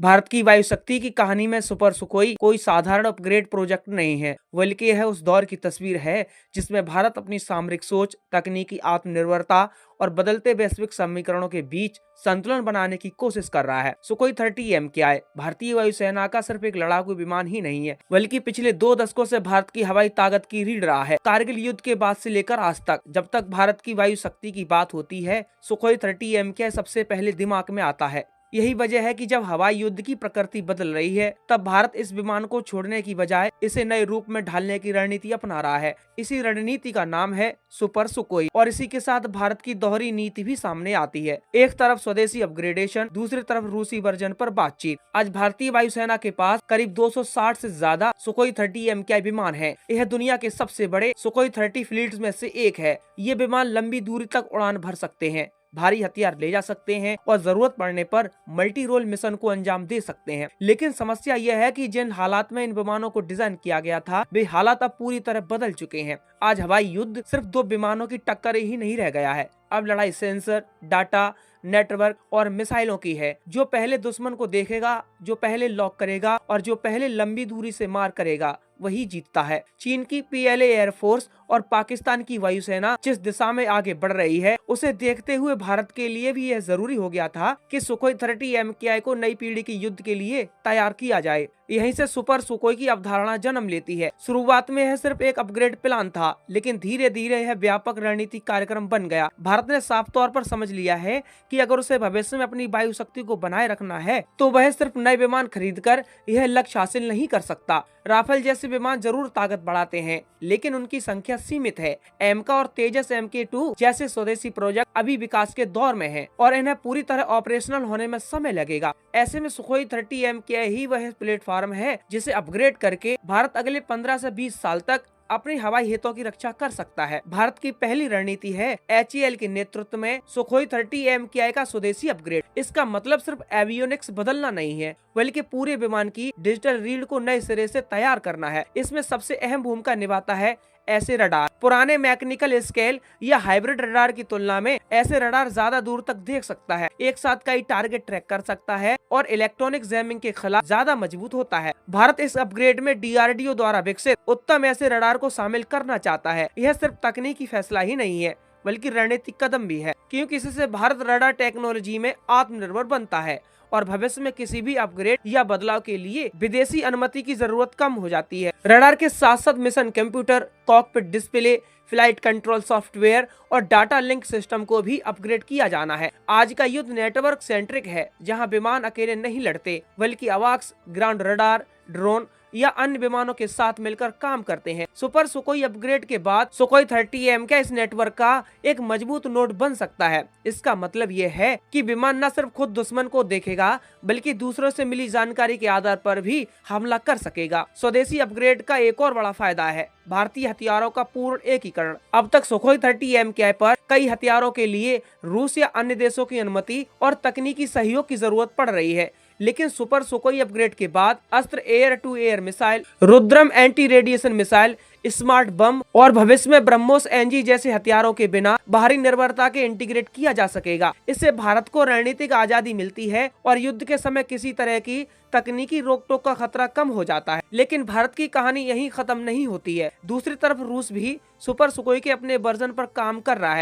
भारत की वायु शक्ति की कहानी में सुपर सुखोई कोई साधारण अपग्रेड प्रोजेक्ट नहीं है, बल्कि यह उस दौर की तस्वीर है जिसमें भारत अपनी सामरिक सोच, तकनीकी आत्मनिर्भरता और बदलते वैश्विक समीकरणों के बीच संतुलन बनाने की कोशिश कर रहा है। सुखोई 30M क्या है? भारतीय वायुसेना का सिर्फ एक लड़ाकू विमान ही नहीं है, बल्कि पिछले 2 दशकों से भारत की हवाई ताकत की रीढ़ रहा है। कारगिल युद्ध के बाद से लेकर आज तक जब तक भारत की वायु शक्ति की बात होती है, सुखोई 30M क्या सबसे पहले दिमाग में आता है। यही वजह है कि जब हवाई युद्ध की प्रकृति बदल रही है, तब भारत इस विमान को छोड़ने की बजाय इसे नए रूप में ढालने की रणनीति अपना रहा है। इसी रणनीति का नाम है सुपर सुखोई और इसी के साथ भारत की दोहरी नीति भी सामने आती है। एक तरफ स्वदेशी अपग्रेडेशन, दूसरी तरफ रूसी वर्जन पर बातचीत। आज भारतीय वायुसेना के पास करीब 260 से ज्यादा सुखोई 30M क्या विमान है। यह दुनिया के सबसे बड़े सुखोई 30 फ्लीट्स में से एक है। ये विमान लंबी दूरी तक उड़ान भर सकते हैं, भारी हथियार ले जा सकते हैं और जरूरत पड़ने पर मल्टी रोल मिशन को अंजाम दे सकते हैं। लेकिन समस्या यह है कि जिन हालात में इन विमानों को डिजाइन किया गया था, वे हालात अब पूरी तरह बदल चुके हैं। आज हवाई युद्ध सिर्फ 2 विमानों की टक्कर ही नहीं रह गया है। अब लड़ाई सेंसर, डाटा, नेटवर्क और मिसाइलों की है। जो पहले दुश्मन को देखेगा, जो पहले लॉक करेगा और जो पहले लंबी दूरी से मार करेगा, वही जीतता है। चीन की PLA एयरफोर्स और पाकिस्तान की वायुसेना जिस दिशा में आगे बढ़ रही है, उसे देखते हुए भारत के लिए भी यह जरूरी हो गया था कि सुखोई 30M को नई पीढ़ी के युद्ध के लिए तैयार किया जाए। यहीं से सुपर सुखोई की अवधारणा जन्म लेती है। शुरुआत में यह सिर्फ एक अपग्रेड प्लान था, लेकिन धीरे धीरे यह व्यापक रणनीतिक कार्यक्रम बन गया। भारत ने साफ तौर पर समझ लिया है कि अगर उसे भविष्य में अपनी वायु शक्ति को बनाए रखना है, तो वह सिर्फ नए विमान खरीदकर यह लक्ष्य हासिल नहीं कर सकता। राफेल जैसे विमान जरूर ताकत बढ़ाते हैं, लेकिन उनकी संख्या सीमित है। एमका और तेजस MK2 जैसे स्वदेशी प्रोजेक्ट अभी विकास के दौर में हैं और इन्हें पूरी तरह ऑपरेशनल होने में समय लगेगा। ऐसे में सुखोई 30M ही वह प्लेटफॉर्म है जिसे अपग्रेड करके भारत अगले 15 से 20 साल तक अपने हवाई हितों की रक्षा कर सकता है। भारत की पहली रणनीति है HAL के नेतृत्व में सुखोई 30M का स्वदेशी अपग्रेड। इसका मतलब सिर्फ एवियोनिक्स बदलना नहीं है, बल्कि पूरे विमान की डिजिटल रीढ़ को नए सिरे से तैयार करना है। इसमें सबसे अहम भूमिका निभाता है ऐसे रडार। पुराने मैकेनिकल स्केल या हाइब्रिड रडार की तुलना में ऐसे रडार ज्यादा दूर तक देख सकता है, एक साथ कई टारगेट ट्रैक कर सकता है और इलेक्ट्रॉनिक जैमिंग के खिलाफ ज्यादा मजबूत होता है। भारत इस अपग्रेड में DRDO द्वारा विकसित उत्तम ऐसे रडार को शामिल करना चाहता है। यह सिर्फ तकनीकी फैसला ही नहीं है, बल्कि रणनीतिक कदम भी है, क्योंकि इससे भारत रडार टेक्नोलॉजी में आत्मनिर्भर बनता है और भविष्य में किसी भी अपग्रेड या बदलाव के लिए विदेशी अनुमति की जरूरत कम हो जाती है। रडार के साथ साथ mission computer, cockpit display, flight control software और डाटा लिंक सिस्टम को भी अपग्रेड किया जाना है। आज का युद्ध नेटवर्क सेंट्रिक है, जहां विमान अकेले नहीं लड़ते, बल्कि अवाक्स, ग्राउंड रडार, ड्रोन या अन्य विमानों के साथ मिलकर काम करते हैं। सुपर सुखोई अपग्रेड के बाद सुखोई 30M इस नेटवर्क का एक मजबूत नोड बन सकता है। इसका मतलब ये है कि विमान न सिर्फ खुद दुश्मन को देखेगा, बल्कि दूसरों से मिली जानकारी के आधार पर भी हमला कर सकेगा। स्वदेशी अपग्रेड का एक और बड़ा फायदा है भारतीय हथियारों का पूर्ण एकीकरण। अब तक सुखोई 30M पर कई हथियारों के लिए रूस या अन्य देशों की अनुमति और तकनीकी सहयोग की जरूरत पड़ रही है, लेकिन सुपर सुखोई अपग्रेड के बाद Astra air to air missile, Rudram anti radiation missile, smart bomb और भविष्य में ब्रह्मोस NG जैसे हथियारों के बिना बाहरी निर्भरता के इंटीग्रेट किया जा सकेगा। इससे भारत को रणनीतिक आजादी मिलती है और युद्ध के समय किसी तरह की तकनीकी रोक टोक का खतरा कम हो जाता है। लेकिन भारत की कहानी यहीं खत्म नहीं होती है। दूसरी तरफ रूस भी सुपर सुखोई के अपने वर्जन पर काम कर रहा है।